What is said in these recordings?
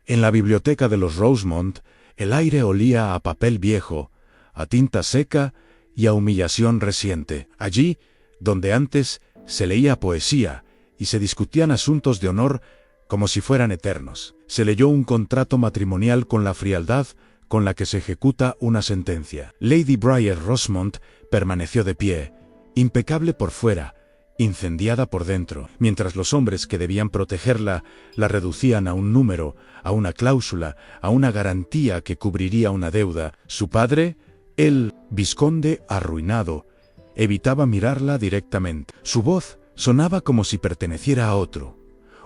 En la biblioteca de los Rosemont, el aire olía a papel viejo, a tinta seca y a humillación reciente. Allí, donde antes se leía poesía y se discutían asuntos de honor como si fueran eternos, se leyó un contrato matrimonial con la frialdad con la que se ejecuta una sentencia. Lady Briar Rosemont permaneció de pie, impecable por fuera, incendiada por dentro, mientras los hombres que debían protegerla la reducían a un número, a una cláusula, a una garantía que cubriría una deuda. Su padre, el vizconde arruinado, evitaba mirarla directamente. Su voz sonaba como si perteneciera a otro,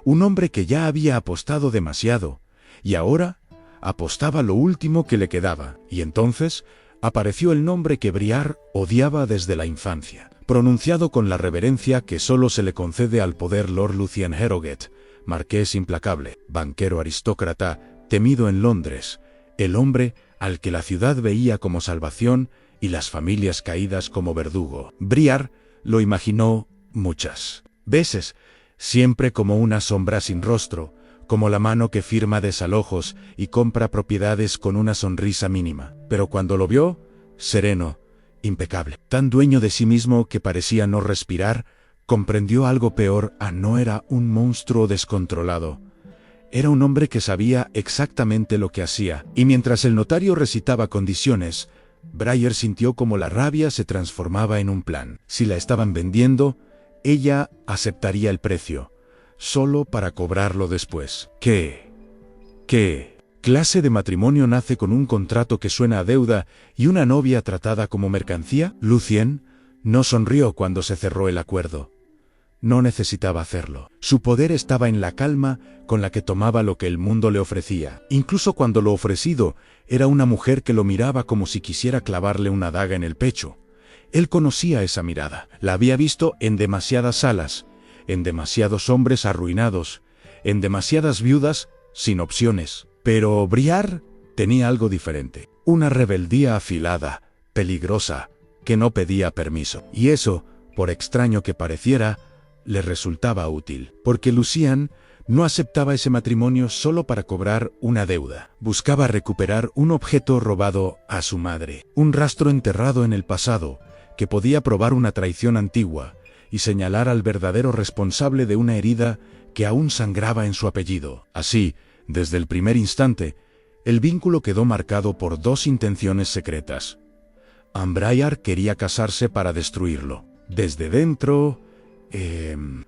un hombre que ya había apostado demasiado, y ahora apostaba lo último que le quedaba. Y entonces apareció el nombre que Briar odiaba desde la infancia, pronunciado con la reverencia que solo se le concede al poder Lord Lucien Harrowgate, marqués implacable, banquero aristócrata, temido en Londres, el hombre al que la ciudad veía como salvación y las familias caídas como verdugo. Briar lo imaginó muchas veces, siempre como una sombra sin rostro, como la mano que firma desalojos y compra propiedades con una sonrisa mínima. Pero cuando lo vio, sereno, impecable, tan dueño de sí mismo que parecía no respirar, comprendió algo peor. No era un monstruo descontrolado. Era un hombre que sabía exactamente lo que hacía. Y mientras el notario recitaba condiciones, Briar sintió como la rabia se transformaba en un plan. Si la estaban vendiendo, ella aceptaría el precio, solo para cobrarlo después. ¿Qué clase de matrimonio nace con un contrato que suena a deuda y una novia tratada como mercancía? Lucien no sonrió cuando se cerró el acuerdo. No necesitaba hacerlo. Su poder estaba en la calma con la que tomaba lo que el mundo le ofrecía, incluso cuando lo ofrecido era una mujer que lo miraba como si quisiera clavarle una daga en el pecho. Él conocía esa mirada. La había visto en demasiadas salas, en demasiados hombres arruinados, en demasiadas viudas sin opciones. Pero Briar tenía algo diferente. Una rebeldía afilada, peligrosa, que no pedía permiso. Y eso, por extraño que pareciera, le resultaba útil. Porque Lucien no aceptaba ese matrimonio solo para cobrar una deuda. Buscaba recuperar un objeto robado a su madre. Un rastro enterrado en el pasado, que podía probar una traición antigua y señalar al verdadero responsable de una herida que aún sangraba en su apellido. Así, desde el primer instante, el vínculo quedó marcado por dos intenciones secretas. Briar quería casarse para destruirlo. Desde dentro,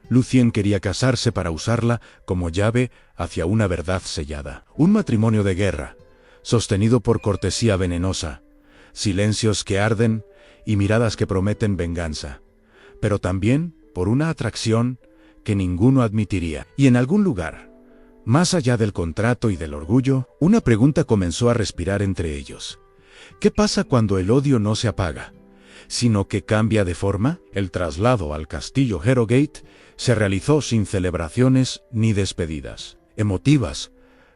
Lucien quería casarse para usarla como llave hacia una verdad sellada. Un matrimonio de guerra, sostenido por cortesía venenosa, silencios que arden y miradas que prometen venganza, pero también por una atracción que ninguno admitiría. Y en algún lugar, más allá del contrato y del orgullo, una pregunta comenzó a respirar entre ellos. ¿Qué pasa cuando el odio no se apaga, sino que cambia de forma? El traslado al castillo Harrowgate se realizó sin celebraciones ni despedidas. Emotivas,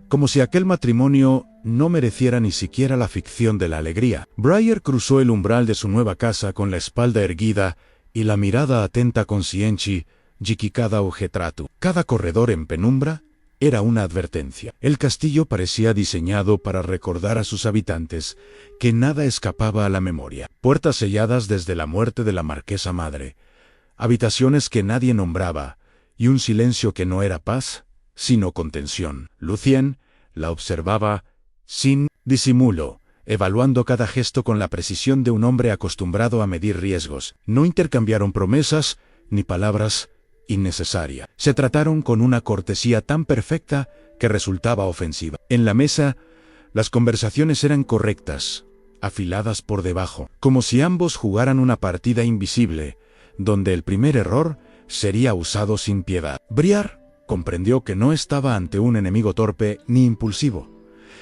como si aquel matrimonio no mereciera ni siquiera la ficción de la alegría. Briar cruzó el umbral de su nueva casa con la espalda erguida y la mirada atenta conscienci, jikikada ojetratu. Cada corredor en penumbra era una advertencia. El castillo parecía diseñado para recordar a sus habitantes que nada escapaba a la memoria. Puertas selladas desde la muerte de la marquesa madre, habitaciones que nadie nombraba, y un silencio que no era paz, sino contención. Lucien la observaba sin disimulo, evaluando cada gesto con la precisión de un hombre acostumbrado a medir riesgos. No intercambiaron promesas ni palabras innecesarias. Se trataron con una cortesía tan perfecta que resultaba ofensiva. En la mesa, las conversaciones eran correctas, afiladas por debajo, como si ambos jugaran una partida invisible, donde el primer error sería usado sin piedad. Briar comprendió que no estaba ante un enemigo torpe ni impulsivo,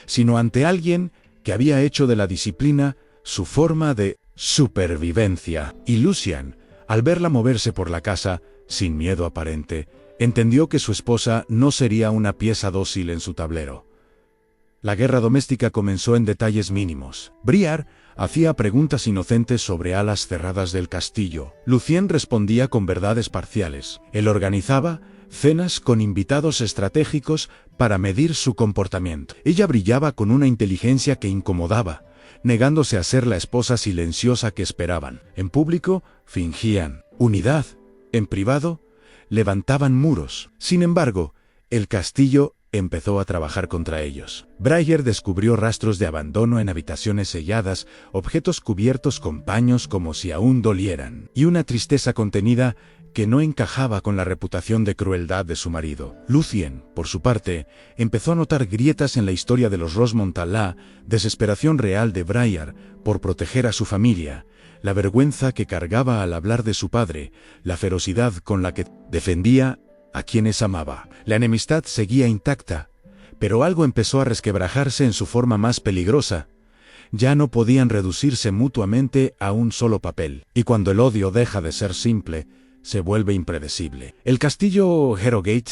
sino ante alguien que había hecho de la disciplina su forma de supervivencia. Y Lucien, al verla moverse por la casa, sin miedo aparente, entendió que su esposa no sería una pieza dócil en su tablero. La guerra doméstica comenzó en detalles mínimos. Briar hacía preguntas inocentes sobre alas cerradas del castillo. Lucien respondía con verdades parciales. Él organizaba, cenas con invitados estratégicos para medir su comportamiento. Ella brillaba con una inteligencia que incomodaba, negándose a ser la esposa silenciosa que esperaban. En público, fingían unidad. En privado, levantaban muros. Sin embargo, el castillo empezó a trabajar contra ellos. Briar descubrió rastros de abandono en habitaciones selladas, objetos cubiertos con paños como si aún dolieran, y una tristeza contenida que no encajaba con la reputación de crueldad de su marido. Lucien, por su parte, empezó a notar grietas en la historia de los Rosemont, la desesperación real de Briar por proteger a su familia, la vergüenza que cargaba al hablar de su padre, la ferocidad con la que defendía a quienes amaba. La enemistad seguía intacta, pero algo empezó a resquebrajarse en su forma más peligrosa. Ya no podían reducirse mutuamente a un solo papel, y cuando el odio deja de ser simple, se vuelve impredecible. El castillo Harrogate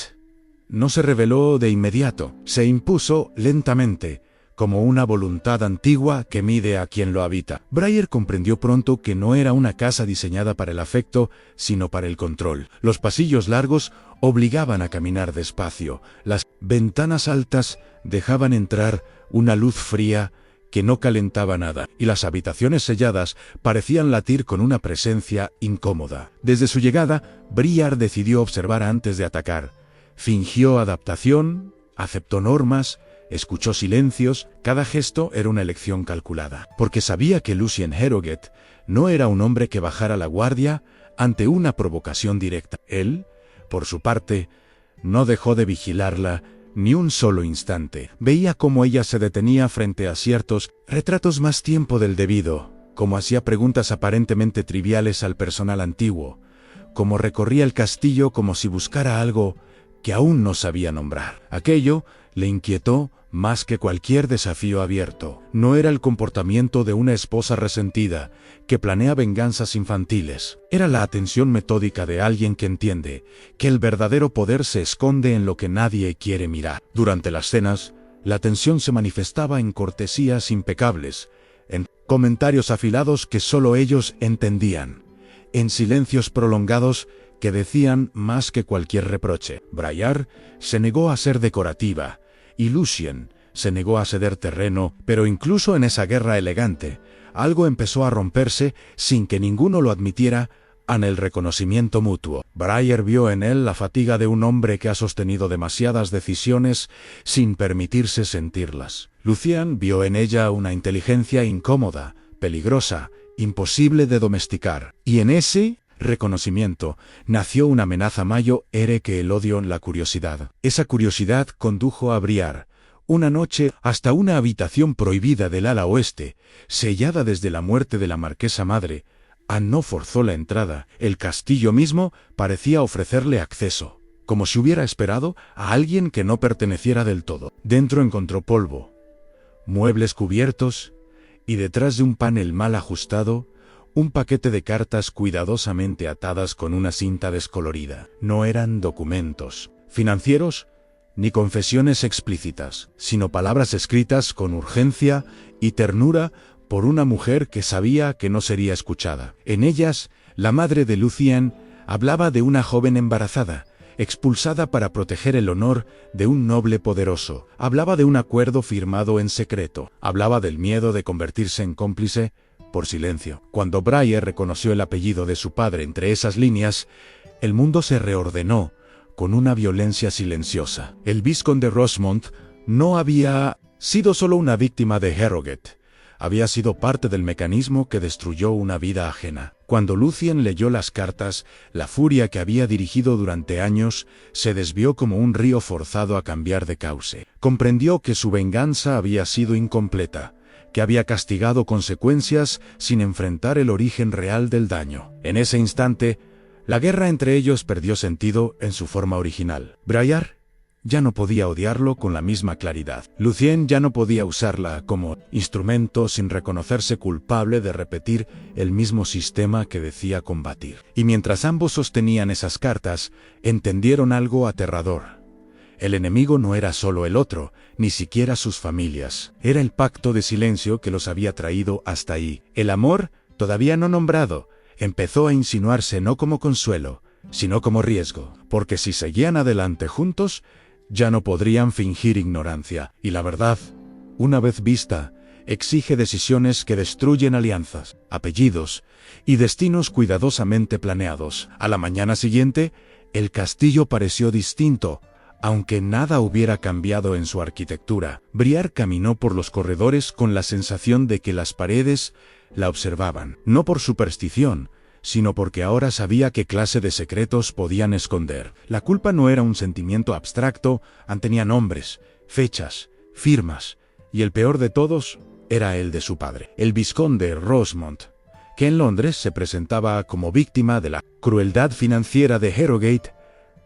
no se reveló de inmediato, se impuso lentamente, como una voluntad antigua que mide a quien lo habita. Briar comprendió pronto que no era una casa diseñada para el afecto, sino para el control. Los pasillos largos obligaban a caminar despacio, las ventanas altas dejaban entrar una luz fría que no calentaba nada, y las habitaciones selladas parecían latir con una presencia incómoda. Desde su llegada, Briar decidió observar antes de atacar. Fingió adaptación, aceptó normas, escuchó silencios, cada gesto era una elección calculada, porque sabía que Lucien Harrogate no era un hombre que bajara la guardia ante una provocación directa. Él, por su parte, no dejó de vigilarla ni un solo instante. Veía cómo ella se detenía frente a ciertos retratos más tiempo del debido, cómo hacía preguntas aparentemente triviales al personal antiguo, cómo recorría el castillo como si buscara algo que aún no sabía nombrar. Aquello le inquietó más que cualquier desafío abierto. No era el comportamiento de una esposa resentida que planea venganzas infantiles. Era la atención metódica de alguien que entiende que el verdadero poder se esconde en lo que nadie quiere mirar. Durante las cenas, la tensión se manifestaba en cortesías impecables, en comentarios afilados que solo ellos entendían, en silencios prolongados que decían más que cualquier reproche. Briar se negó a ser decorativa, y Lucien se negó a ceder terreno, pero incluso en esa guerra elegante, algo empezó a romperse sin que ninguno lo admitiera en el reconocimiento mutuo. Briar vio en él la fatiga de un hombre que ha sostenido demasiadas decisiones sin permitirse sentirlas. Lucien vio en ella una inteligencia incómoda, peligrosa, imposible de domesticar, y en ese reconocimiento nació una amenaza mayor que el odio en la curiosidad. Esa curiosidad condujo a Briar, una noche, hasta una habitación prohibida del ala oeste, sellada desde la muerte de la marquesa madre. Anne no forzó la entrada. El castillo mismo parecía ofrecerle acceso, como si hubiera esperado a alguien que no perteneciera del todo. Dentro encontró polvo, muebles cubiertos, y detrás de un panel mal ajustado, un paquete de cartas cuidadosamente atadas con una cinta descolorida. No eran documentos financieros ni confesiones explícitas, sino palabras escritas con urgencia y ternura por una mujer que sabía que no sería escuchada. En ellas, la madre de Lucien hablaba de una joven embarazada, expulsada para proteger el honor de un noble poderoso. Hablaba de un acuerdo firmado en secreto. Hablaba del miedo de convertirse en cómplice por silencio. Cuando Briar reconoció el apellido de su padre entre esas líneas, el mundo se reordenó con una violencia silenciosa. El vizconde Rosemont no había sido solo una víctima de Harrogate, había sido parte del mecanismo que destruyó una vida ajena. Cuando Lucien leyó las cartas, la furia que había dirigido durante años se desvió como un río forzado a cambiar de cauce. Comprendió que su venganza había sido incompleta, que había castigado consecuencias sin enfrentar el origen real del daño. En ese instante, la guerra entre ellos perdió sentido en su forma original. Briar ya no podía odiarlo con la misma claridad. Lucien ya no podía usarla como instrumento sin reconocerse culpable de repetir el mismo sistema que decía combatir. Y mientras ambos sostenían esas cartas, entendieron algo aterrador. El enemigo no era solo el otro, ni siquiera sus familias. Era el pacto de silencio que los había traído hasta ahí. El amor, todavía no nombrado, empezó a insinuarse no como consuelo, sino como riesgo, porque si seguían adelante juntos, ya no podrían fingir ignorancia, y la verdad, una vez vista, exige decisiones que destruyen alianzas, apellidos y destinos cuidadosamente planeados. A la mañana siguiente, el castillo pareció distinto, aunque nada hubiera cambiado en su arquitectura. Briar caminó por los corredores con la sensación de que las paredes la observaban, no por superstición, sino porque ahora sabía qué clase de secretos podían esconder. La culpa no era un sentimiento abstracto, tenía nombres, fechas, firmas, y el peor de todos era el de su padre, el vizconde Rosemont, que en Londres se presentaba como víctima de la crueldad financiera de Harrogate.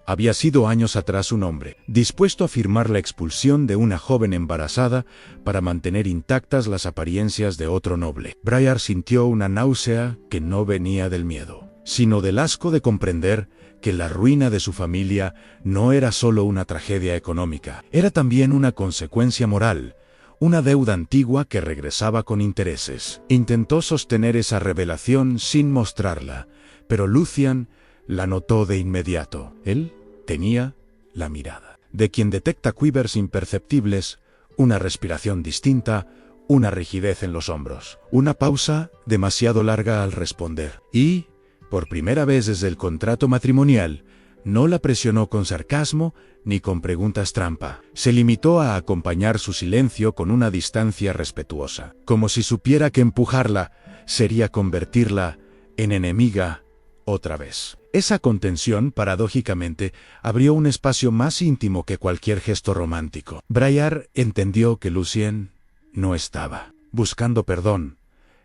Había sido años atrás un hombre dispuesto a firmar la expulsión de una joven embarazada para mantener intactas las apariencias de otro noble. Briar sintió una náusea que no venía del miedo, sino del asco de comprender que la ruina de su familia no era solo una tragedia económica, era también una consecuencia moral, una deuda antigua que regresaba con intereses. Intentó sostener esa revelación sin mostrarla, pero Lucian la notó de inmediato. Él tenía la mirada de quien detecta quivers imperceptibles, una respiración distinta, una rigidez en los hombros, una pausa demasiado larga al responder. Y, por primera vez desde el contrato matrimonial, no la presionó con sarcasmo ni con preguntas trampa. Se limitó a acompañar su silencio con una distancia respetuosa, como si supiera que empujarla sería convertirla en enemiga otra vez. Esa contención, paradójicamente, abrió un espacio más íntimo que cualquier gesto romántico. Briar entendió que Lucien no estaba buscando perdón,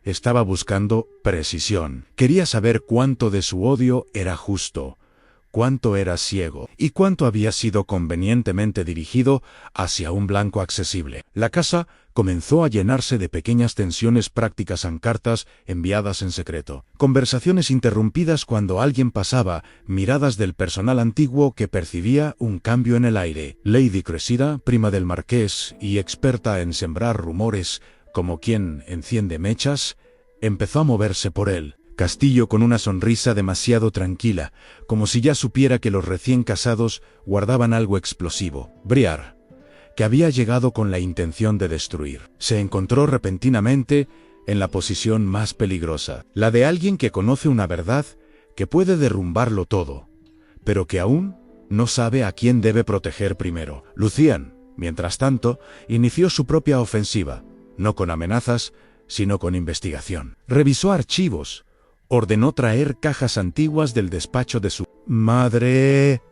estaba buscando precisión. Quería saber cuánto de su odio era justo, cuánto era ciego y cuánto había sido convenientemente dirigido hacia un blanco accesible. La casa comenzó a llenarse de pequeñas tensiones prácticas en cartas enviadas en secreto, conversaciones interrumpidas cuando alguien pasaba, miradas del personal antiguo que percibía un cambio en el aire. Lady Cressida, prima del marqués y experta en sembrar rumores como quien enciende mechas, empezó a moverse por él. Castillo con una sonrisa demasiado tranquila, como si ya supiera que los recién casados guardaban algo explosivo. Briar, que había llegado con la intención de destruir, se encontró repentinamente en la posición más peligrosa, la de alguien que conoce una verdad que puede derrumbarlo todo, pero que aún no sabe a quién debe proteger primero. Lucian, mientras tanto, inició su propia ofensiva, no con amenazas, sino con investigación. Revisó archivos, ordenó traer cajas antiguas del despacho de su madre.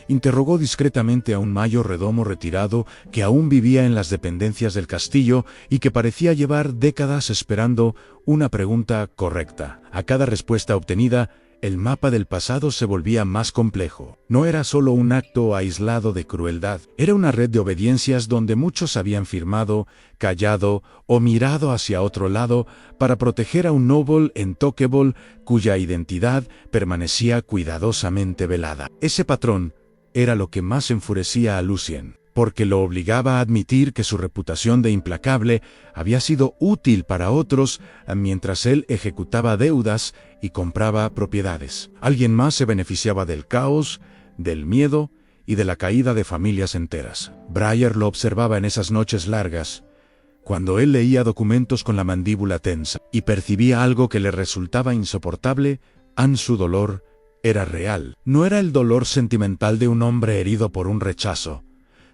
Interrogó discretamente a un mayordomo retirado que aún vivía en las dependencias del castillo y que parecía llevar décadas esperando una pregunta correcta. A cada respuesta obtenida, el mapa del pasado se volvía más complejo. No era solo un acto aislado de crueldad, era una red de obediencias donde muchos habían firmado, callado o mirado hacia otro lado para proteger a un noble intocable cuya identidad permanecía cuidadosamente velada. Ese patrón era lo que más enfurecía a Lucien, porque lo obligaba a admitir que su reputación de implacable había sido útil para otros mientras él ejecutaba deudas y compraba propiedades. Alguien más se beneficiaba del caos, del miedo y de la caída de familias enteras. Briar lo observaba en esas noches largas, cuando él leía documentos con la mandíbula tensa y percibía algo que le resultaba insoportable. Su dolor era real. No era el dolor sentimental de un hombre herido por un rechazo,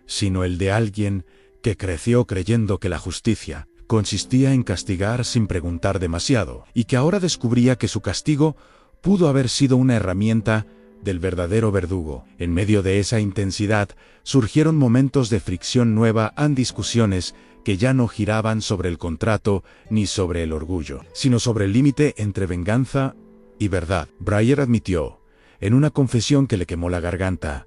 sino el de alguien que creció creyendo que la justicia consistía en castigar sin preguntar demasiado, y que ahora descubría que su castigo pudo haber sido una herramienta del verdadero verdugo. En medio de esa intensidad surgieron momentos de fricción nueva, discusiones que ya no giraban sobre el contrato ni sobre el orgullo, sino sobre el límite entre venganza y verdad. Briar admitió, en una confesión que le quemó la garganta,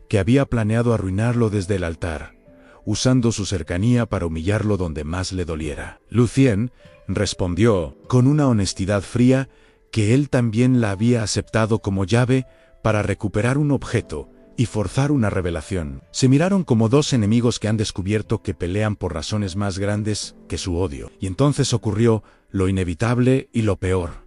que había planeado arruinarlo desde el altar, usando su cercanía para humillarlo donde más le doliera. Lucien respondió, con una honestidad fría, que él también la había aceptado como llave para recuperar un objeto y forzar una revelación. Se miraron como dos enemigos que han descubierto que pelean por razones más grandes que su odio. Y entonces ocurrió lo inevitable y lo peor.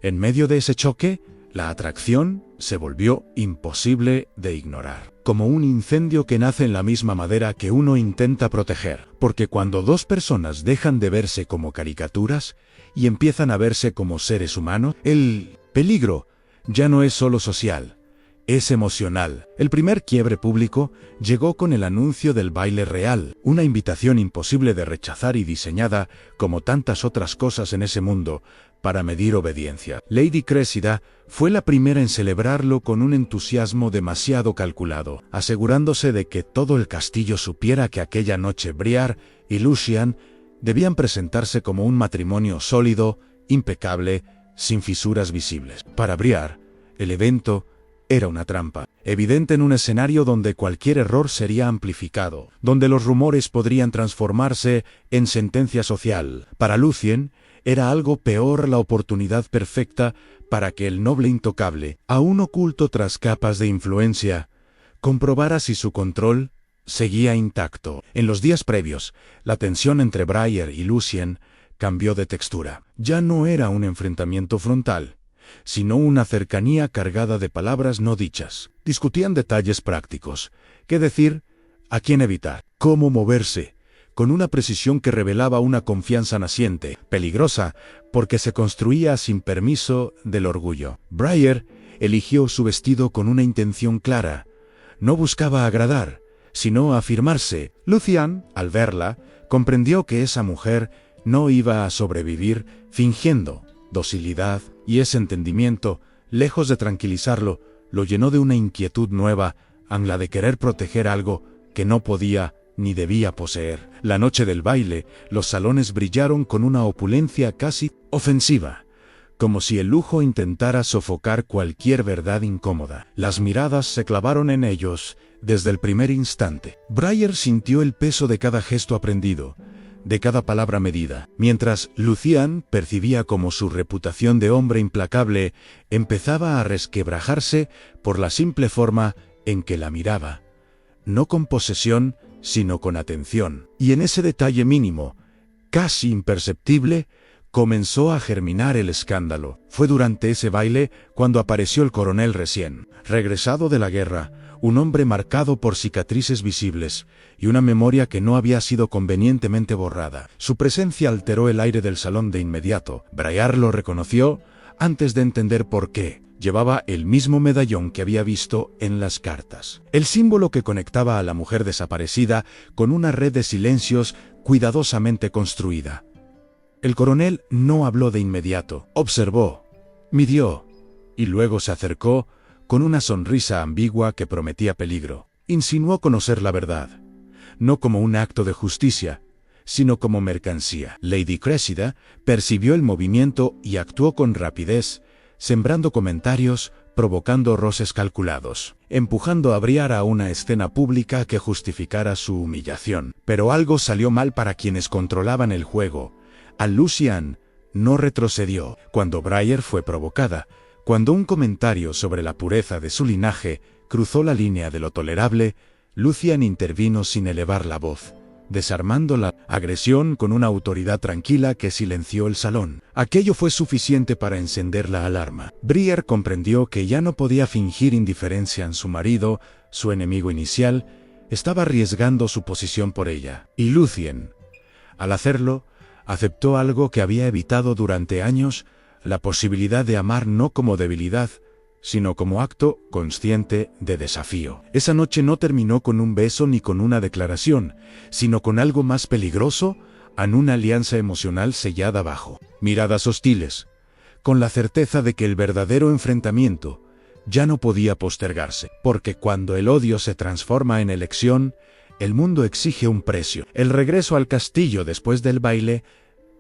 En medio de ese choque, la atracción se volvió imposible de ignorar. Como un incendio que nace en la misma madera que uno intenta proteger. Porque cuando dos personas dejan de verse como caricaturas y empiezan a verse como seres humanos, el peligro ya no es solo social, es emocional. El primer quiebre público llegó con el anuncio del baile real, una invitación imposible de rechazar y diseñada, como tantas otras cosas en ese mundo, para medir obediencia. Lady Cressida fue la primera en celebrarlo con un entusiasmo demasiado calculado, asegurándose de que todo el castillo supiera que aquella noche Briar y Lucian debían presentarse como un matrimonio sólido, impecable, sin fisuras visibles. Para Briar, el evento era una trampa, evidente en un escenario donde cualquier error sería amplificado, donde los rumores podrían transformarse en sentencia social. Para Lucien, era algo peor, la oportunidad perfecta para que el noble intocable, aún oculto tras capas de influencia, comprobara si su control seguía intacto. En los días previos, la tensión entre Briar y Lucien cambió de textura. Ya no era un enfrentamiento frontal, sino una cercanía cargada de palabras no dichas. Discutían detalles prácticos: qué decir, a quién evitar, cómo moverse, con una precisión que revelaba una confianza naciente, peligrosa, porque se construía sin permiso del orgullo. Briar eligió su vestido con una intención clara. No buscaba agradar, sino afirmarse. Lucian, al verla, comprendió que esa mujer no iba a sobrevivir fingiendo docilidad, y ese entendimiento, lejos de tranquilizarlo, lo llenó de una inquietud nueva, la de querer proteger algo que no podía ni debía poseer. La noche del baile, los salones brillaron con una opulencia casi ofensiva, como si el lujo intentara sofocar cualquier verdad incómoda. Las miradas se clavaron en ellos desde el primer instante. Briar sintió el peso de cada gesto aprendido, de cada palabra medida, mientras Lucian percibía como su reputación de hombre implacable empezaba a resquebrajarse por la simple forma en que la miraba, no con posesión, sino con atención. Y en ese detalle mínimo, casi imperceptible, comenzó a germinar el escándalo. Fue durante ese baile cuando apareció el coronel recién regresado de la guerra, un hombre marcado por cicatrices visibles y una memoria que no había sido convenientemente borrada. Su presencia alteró el aire del salón de inmediato. Briar lo reconoció antes de entender por qué. Llevaba el mismo medallón que había visto en las cartas, el símbolo que conectaba a la mujer desaparecida con una red de silencios cuidadosamente construida. El coronel no habló de inmediato. Observó, midió, y luego se acercó con una sonrisa ambigua que prometía peligro. Insinuó conocer la verdad, no como un acto de justicia, sino como mercancía. Lady Cressida percibió el movimiento y actuó con rapidez, sembrando comentarios, provocando roces calculados, empujando a Briar a una escena pública que justificara su humillación. Pero algo salió mal para quienes controlaban el juego. Lucian no retrocedió cuando Briar fue provocada, cuando un comentario sobre la pureza de su linaje cruzó la línea de lo tolerable. Lucian intervino sin elevar la voz, desarmando la agresión con una autoridad tranquila que silenció el salón. Aquello fue suficiente para encender la alarma. Briar comprendió que ya no podía fingir indiferencia en su marido. Su enemigo inicial estaba arriesgando su posición por ella. Y Lucien, al hacerlo, aceptó algo que había evitado durante años: la posibilidad de amar no como debilidad, sino como acto consciente de desafío. Esa noche no terminó con un beso ni con una declaración, sino con algo más peligroso, en una alianza emocional sellada bajo miradas hostiles, con la certeza de que el verdadero enfrentamiento ya no podía postergarse, porque cuando el odio se transforma en elección, el mundo exige un precio. El regreso al castillo después del baile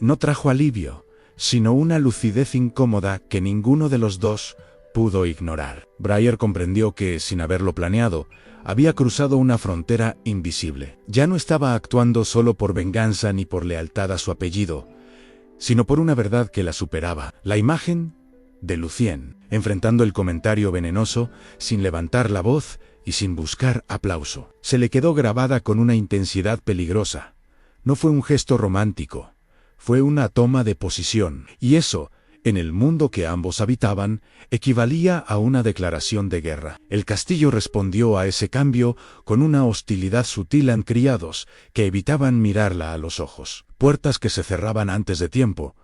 no trajo alivio, sino una lucidez incómoda que ninguno de los dos pudo ignorar. Briar comprendió que, sin haberlo planeado, había cruzado una frontera invisible. Ya no estaba actuando solo por venganza ni por lealtad a su apellido, sino por una verdad que la superaba. La imagen de Lucien, enfrentando el comentario venenoso, sin levantar la voz y sin buscar aplauso, se le quedó grabada con una intensidad peligrosa. No fue un gesto romántico, fue una toma de posición, y eso en el mundo que ambos habitaban, equivalía a una declaración de guerra. El castillo respondió a ese cambio con una hostilidad sutil en criados que evitaban mirarla a los ojos, puertas que se cerraban antes de tiempo,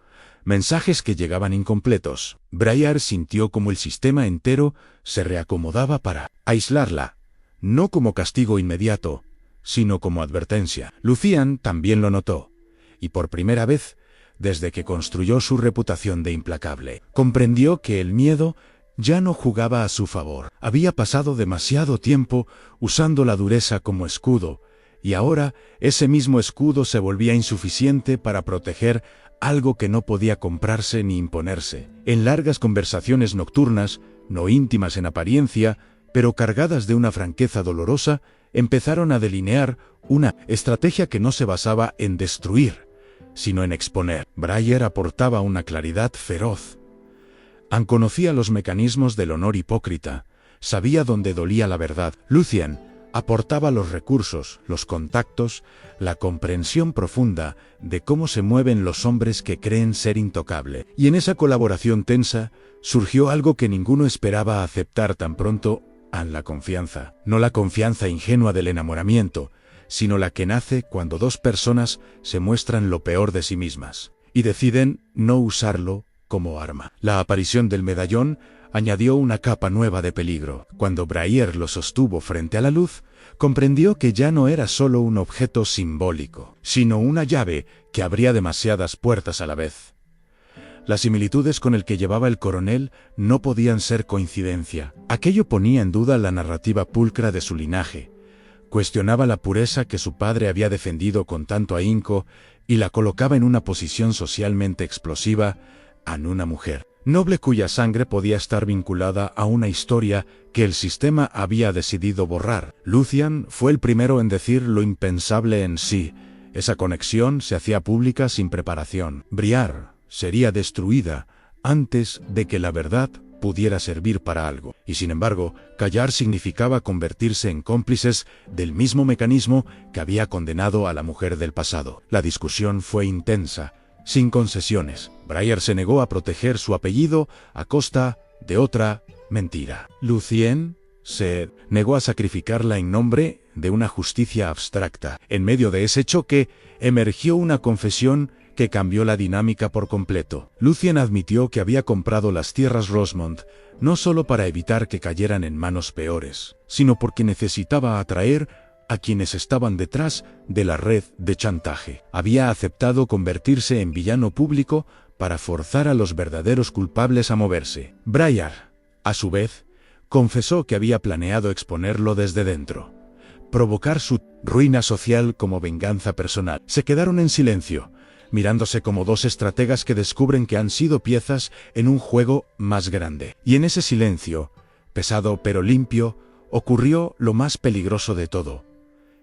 mensajes que llegaban incompletos. Briar sintió como el sistema entero se reacomodaba para aislarla, no como castigo inmediato, sino como advertencia. Lucian también lo notó, y por primera vez, desde que construyó su reputación de implacable, comprendió que el miedo ya no jugaba a su favor. Había pasado demasiado tiempo usando la dureza como escudo, y ahora ese mismo escudo se volvía insuficiente para proteger algo que no podía comprarse ni imponerse. En largas conversaciones nocturnas, no íntimas en apariencia, pero cargadas de una franqueza dolorosa, empezaron a delinear una estrategia que no se basaba en destruir, sino en exponer. Briar aportaba una claridad feroz. Conocía los mecanismos del honor hipócrita, sabía dónde dolía la verdad. Lucian aportaba los recursos, los contactos, la comprensión profunda de cómo se mueven los hombres que creen ser intocable. Y en esa colaboración tensa surgió algo que ninguno esperaba aceptar tan pronto: la confianza. No la confianza ingenua del enamoramiento, sino la que nace cuando dos personas se muestran lo peor de sí mismas y deciden no usarlo como arma. La aparición del medallón añadió una capa nueva de peligro. Cuando Briar lo sostuvo frente a la luz, comprendió que ya no era solo un objeto simbólico, sino una llave que abría demasiadas puertas a la vez. Las similitudes con el que llevaba el coronel no podían ser coincidencia. Aquello ponía en duda la narrativa pulcra de su linaje, cuestionaba la pureza que su padre había defendido con tanto ahínco y la colocaba en una posición socialmente explosiva en una mujer noble cuya sangre podía estar vinculada a una historia que el sistema había decidido borrar. Lucian fue el primero en decir lo impensable en sí. Esa conexión se hacía pública sin preparación. Briar sería destruida antes de que la verdad pudiera servir para algo. Y sin embargo, callar significaba convertirse en cómplices del mismo mecanismo que había condenado a la mujer del pasado. La discusión fue intensa, sin concesiones. Briar se negó a proteger su apellido a costa de otra mentira. Lucien se negó a sacrificarla en nombre de una justicia abstracta. En medio de ese choque, emergió una confesión que cambió la dinámica por completo. Lucien admitió que había comprado las tierras Rosemont no solo para evitar que cayeran en manos peores, sino porque necesitaba atraer a quienes estaban detrás de la red de chantaje. Había aceptado convertirse en villano público para forzar a los verdaderos culpables a moverse. Briar, a su vez, confesó que había planeado exponerlo desde dentro, provocar su ruina social como venganza personal. Se quedaron en silencio, mirándose como dos estrategas que descubren que han sido piezas en un juego más grande. Y en ese silencio, pesado pero limpio, ocurrió lo más peligroso de todo.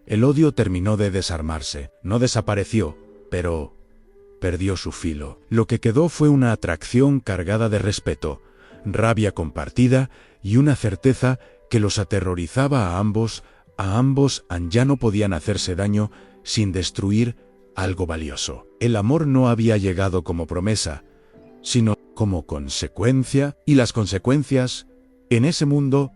El odio terminó de desarmarse. No desapareció, pero perdió su filo. Lo que quedó fue una atracción cargada de respeto, rabia compartida y una certeza que los aterrorizaba a ambos ya no podían hacerse daño sin destruir algo valioso. El amor no había llegado como promesa, sino como consecuencia, y las consecuencias, en ese mundo,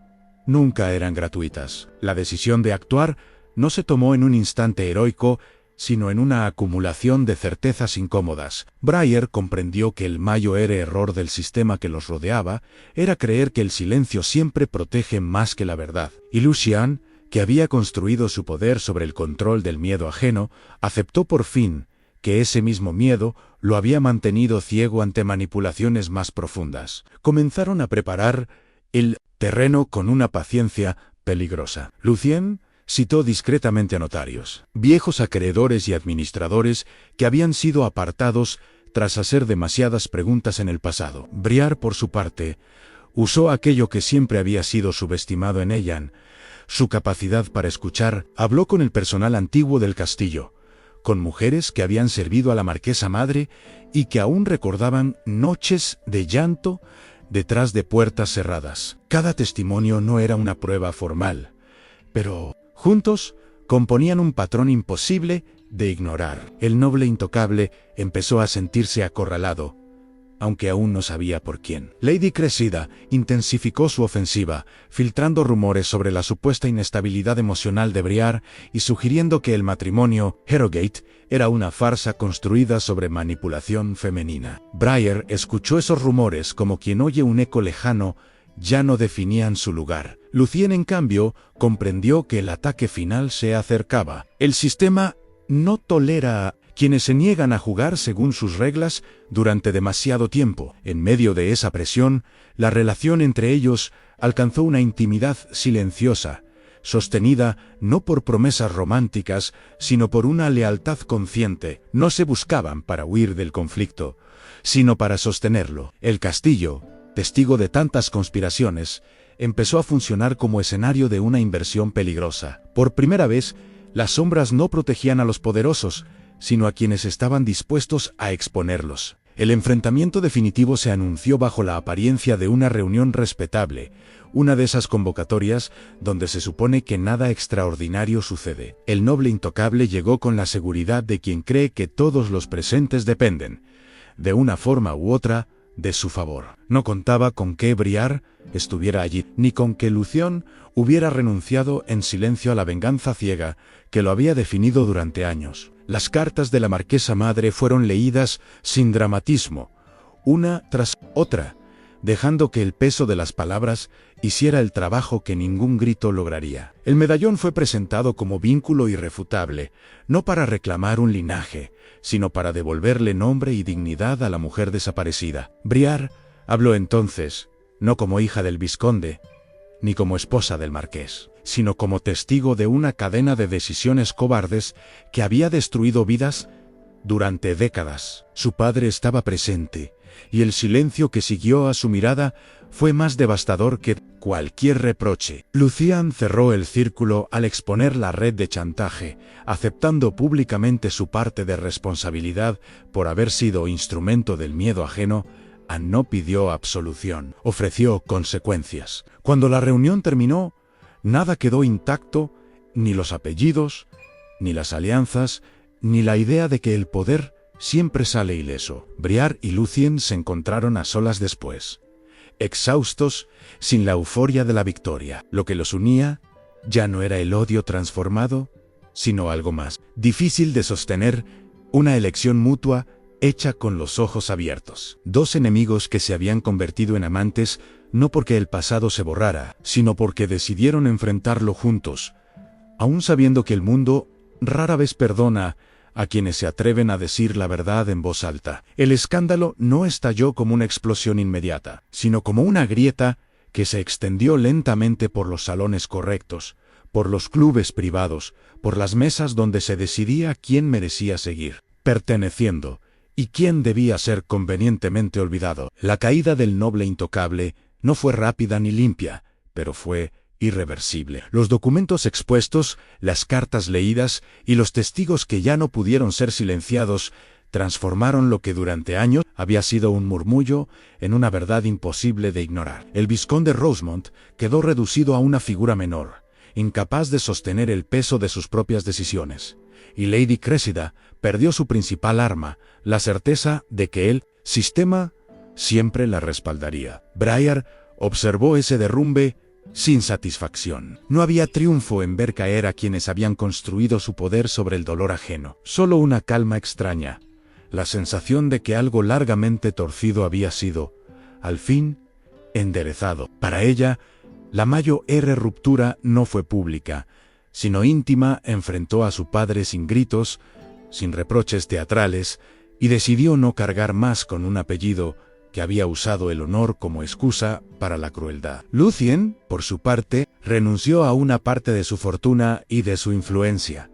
nunca eran gratuitas. La decisión de actuar no se tomó en un instante heroico, sino en una acumulación de certezas incómodas. Briar comprendió que el mayor error del sistema que los rodeaba era creer que el silencio siempre protege más que la verdad. Y Lucian, que había construido su poder sobre el control del miedo ajeno, aceptó por fin que ese mismo miedo lo había mantenido ciego ante manipulaciones más profundas. Comenzaron a preparar el terreno con una paciencia peligrosa. Lucien citó discretamente a notarios, viejos acreedores y administradores que habían sido apartados tras hacer demasiadas preguntas en el pasado. Briar, por su parte, usó aquello que siempre había sido subestimado en Ellan, su capacidad para escuchar. Habló con el personal antiguo del castillo, con mujeres que habían servido a la marquesa madre y que aún recordaban noches de llanto detrás de puertas cerradas. Cada testimonio no era una prueba formal, pero juntos componían un patrón imposible de ignorar. El noble intocable empezó a sentirse acorralado, aunque aún no sabía por quién. Lady Cressida intensificó su ofensiva, filtrando rumores sobre la supuesta inestabilidad emocional de Briar y sugiriendo que el matrimonio Harrogate era una farsa construida sobre manipulación femenina. Briar escuchó esos rumores como quien oye un eco lejano. Ya no definían su lugar. Lucien, en cambio, comprendió que el ataque final se acercaba. El sistema no tolera a quienes se niegan a jugar según sus reglas durante demasiado tiempo. En medio de esa presión, la relación entre ellos alcanzó una intimidad silenciosa, sostenida no por promesas románticas, sino por una lealtad consciente. No se buscaban para huir del conflicto, sino para sostenerlo. El castillo, testigo de tantas conspiraciones, empezó a funcionar como escenario de una inversión peligrosa. Por primera vez, las sombras no protegían a los poderosos, sino a quienes estaban dispuestos a exponerlos. El enfrentamiento definitivo se anunció bajo la apariencia de una reunión respetable, una de esas convocatorias donde se supone que nada extraordinario sucede. El noble intocable llegó con la seguridad de quien cree que todos los presentes dependen, de una forma u otra, de su favor. No contaba con que Briar estuviera allí, ni con que Lucien hubiera renunciado en silencio a la venganza ciega que lo había definido durante años. Las cartas de la marquesa madre fueron leídas sin dramatismo, una tras otra, dejando que el peso de las palabras hiciera el trabajo que ningún grito lograría. El medallón fue presentado como vínculo irrefutable, no para reclamar un linaje, sino para devolverle nombre y dignidad a la mujer desaparecida. Briar habló entonces, no como hija del vizconde, ni como esposa del marqués, sino como testigo de una cadena de decisiones cobardes que había destruido vidas durante décadas. Su padre estaba presente, y el silencio que siguió a su mirada fue más devastador que cualquier reproche. Lucien cerró el círculo al exponer la red de chantaje, aceptando públicamente su parte de responsabilidad por haber sido instrumento del miedo ajeno. No pidió absolución, ofreció consecuencias. Cuando la reunión terminó, nada quedó intacto, ni los apellidos, ni las alianzas, ni la idea de que el poder siempre sale ileso. Briar y Lucien se encontraron a solas después, exhaustos, sin la euforia de la victoria. Lo que los unía ya no era el odio transformado, sino algo más difícil de sostener, una elección mutua hecha con los ojos abiertos. Dos enemigos que se habían convertido en amantes, no porque el pasado se borrara, sino porque decidieron enfrentarlo juntos, aún sabiendo que el mundo rara vez perdona a quienes se atreven a decir la verdad en voz alta. El escándalo no estalló como una explosión inmediata, sino como una grieta que se extendió lentamente por los salones correctos, por los clubes privados, por las mesas donde se decidía quién merecía seguir perteneciendo y quién debía ser convenientemente olvidado. La caída del noble intocable no fue rápida ni limpia, pero fue irreversible. Los documentos expuestos, las cartas leídas y los testigos que ya no pudieron ser silenciados transformaron lo que durante años había sido un murmullo en una verdad imposible de ignorar. El vizconde Rosemont quedó reducido a una figura menor, incapaz de sostener el peso de sus propias decisiones, y Lady Cressida perdió su principal arma, la certeza de que el sistema siempre la respaldaría. Briar observó ese derrumbe sin satisfacción. No había triunfo en ver caer a quienes habían construido su poder sobre el dolor ajeno, solo una calma extraña, la sensación de que algo largamente torcido había sido, al fin, enderezado. Para ella, la mayor ruptura no fue pública, sino íntima. Enfrentó a su padre sin gritos, sin reproches teatrales, y decidió no cargar más con un apellido que había usado el honor como excusa para la crueldad. Lucien, por su parte, renunció a una parte de su fortuna y de su influencia,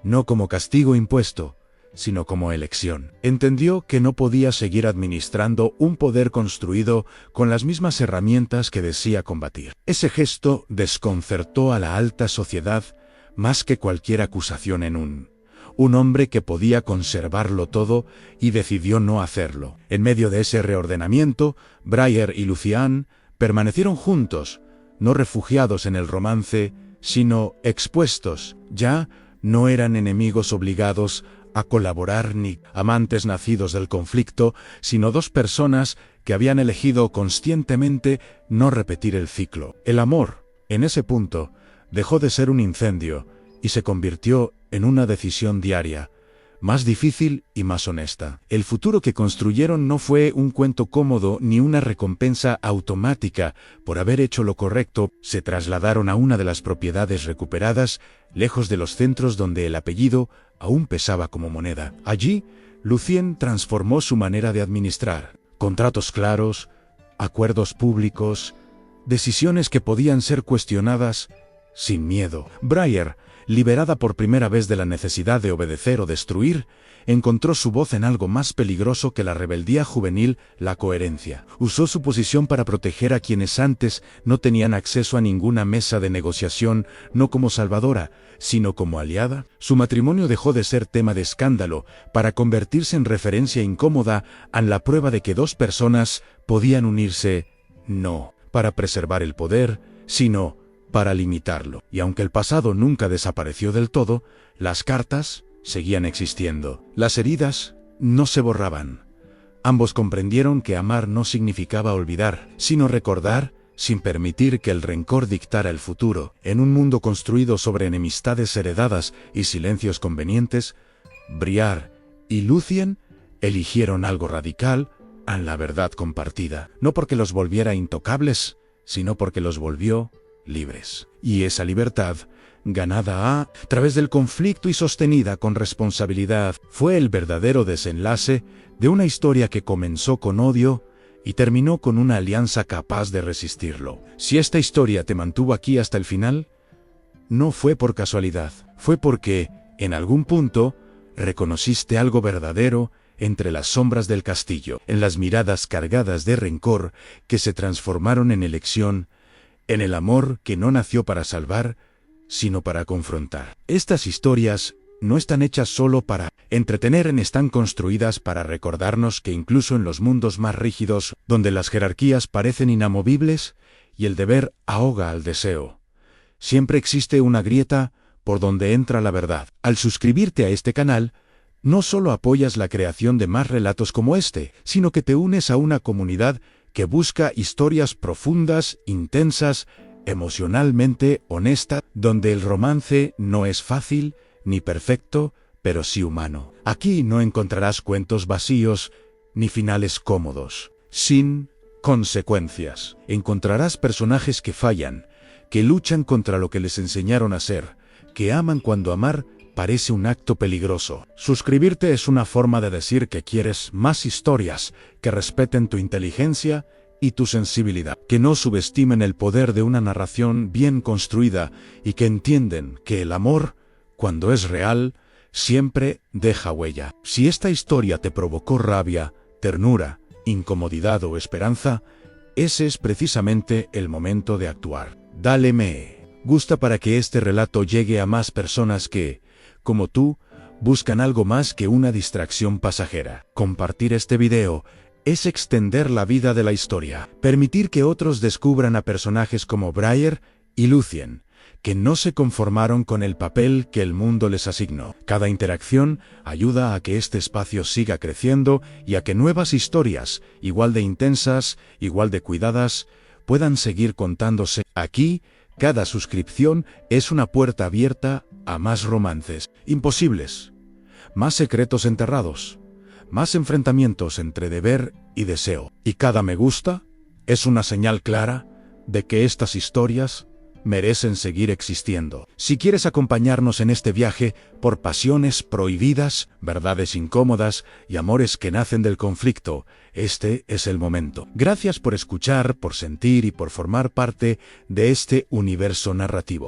no como castigo impuesto, sino como elección. Entendió que no podía seguir administrando un poder construido con las mismas herramientas que decía combatir. Ese gesto desconcertó a la alta sociedad más que cualquier acusación en un hombre que podía conservarlo todo, y decidió no hacerlo. En medio de ese reordenamiento, Briar y Lucien permanecieron juntos, no refugiados en el romance, sino expuestos. Ya no eran enemigos obligados, a colaborar ni amantes nacidos del conflicto, sino dos personas que habían elegido conscientemente no repetir el ciclo. El amor, en ese punto, dejó de ser un incendio y se convirtió en una decisión diaria, más difícil y más honesta. El futuro que construyeron no fue un cuento cómodo ni una recompensa automática por haber hecho lo correcto. Se trasladaron a una de las propiedades recuperadas, lejos de los centros donde el apellido aún pesaba como moneda. Allí, Lucien transformó su manera de administrar. Contratos claros, acuerdos públicos, decisiones que podían ser cuestionadas sin miedo. Briar, liberada por primera vez de la necesidad de obedecer o destruir, encontró su voz en algo más peligroso que la rebeldía juvenil, la coherencia. Usó su posición para proteger a quienes antes no tenían acceso a ninguna mesa de negociación, no como salvadora, sino como aliada. Su matrimonio dejó de ser tema de escándalo para convertirse en referencia incómoda en la prueba de que dos personas podían unirse, no para preservar el poder, sino para limitarlo. Y aunque el pasado nunca desapareció del todo, las cartas seguían existiendo. Las heridas no se borraban. Ambos comprendieron que amar no significaba olvidar, sino recordar, sin permitir que el rencor dictara el futuro. En un mundo construido sobre enemistades heredadas y silencios convenientes, Briar y Lucien eligieron algo radical en la verdad compartida, no porque los volviera intocables, sino porque los volvió libres. Y esa libertad, ganada a través del conflicto y sostenida con responsabilidad, fue el verdadero desenlace de una historia que comenzó con odio y terminó con una alianza capaz de resistirlo. Si esta historia te mantuvo aquí hasta el final, no fue por casualidad, fue porque, en algún punto, reconociste algo verdadero entre las sombras del castillo, en las miradas cargadas de rencor que se transformaron en elección, en el amor que no nació para salvar, sino para confrontar. Estas historias no están hechas solo para entretener, están construidas para recordarnos que incluso en los mundos más rígidos, donde las jerarquías parecen inamovibles y el deber ahoga al deseo, siempre existe una grieta por donde entra la verdad. Al suscribirte a este canal, no solo apoyas la creación de más relatos como este, sino que te unes a una comunidad que busca historias profundas, intensas, emocionalmente honestas, donde el romance no es fácil ni perfecto, pero sí humano. Aquí no encontrarás cuentos vacíos ni finales cómodos, sin consecuencias. Encontrarás personajes que fallan, que luchan contra lo que les enseñaron a ser, que aman cuando amar parece un acto peligroso. Suscribirte es una forma de decir que quieres más historias que respeten tu inteligencia y tu sensibilidad, que no subestimen el poder de una narración bien construida y que entienden que el amor, cuando es real, siempre deja huella. Si esta historia te provocó rabia, ternura, incomodidad o esperanza, ese es precisamente el momento de actuar. Dale me gusta para que este relato llegue a más personas que, como tú, buscan algo más que una distracción pasajera. Compartir este video es extender la vida de la historia, permitir que otros descubran a personajes como Briar y Lucien, que no se conformaron con el papel que el mundo les asignó. Cada interacción ayuda a que este espacio siga creciendo y a que nuevas historias, igual de intensas, igual de cuidadas, puedan seguir contándose. Aquí, cada suscripción es una puerta abierta a más romances imposibles, más secretos enterrados, más enfrentamientos entre deber y deseo. Y cada me gusta es una señal clara de que estas historias merecen seguir existiendo. Si quieres acompañarnos en este viaje por pasiones prohibidas, verdades incómodas y amores que nacen del conflicto, este es el momento. Gracias por escuchar, por sentir y por formar parte de este universo narrativo.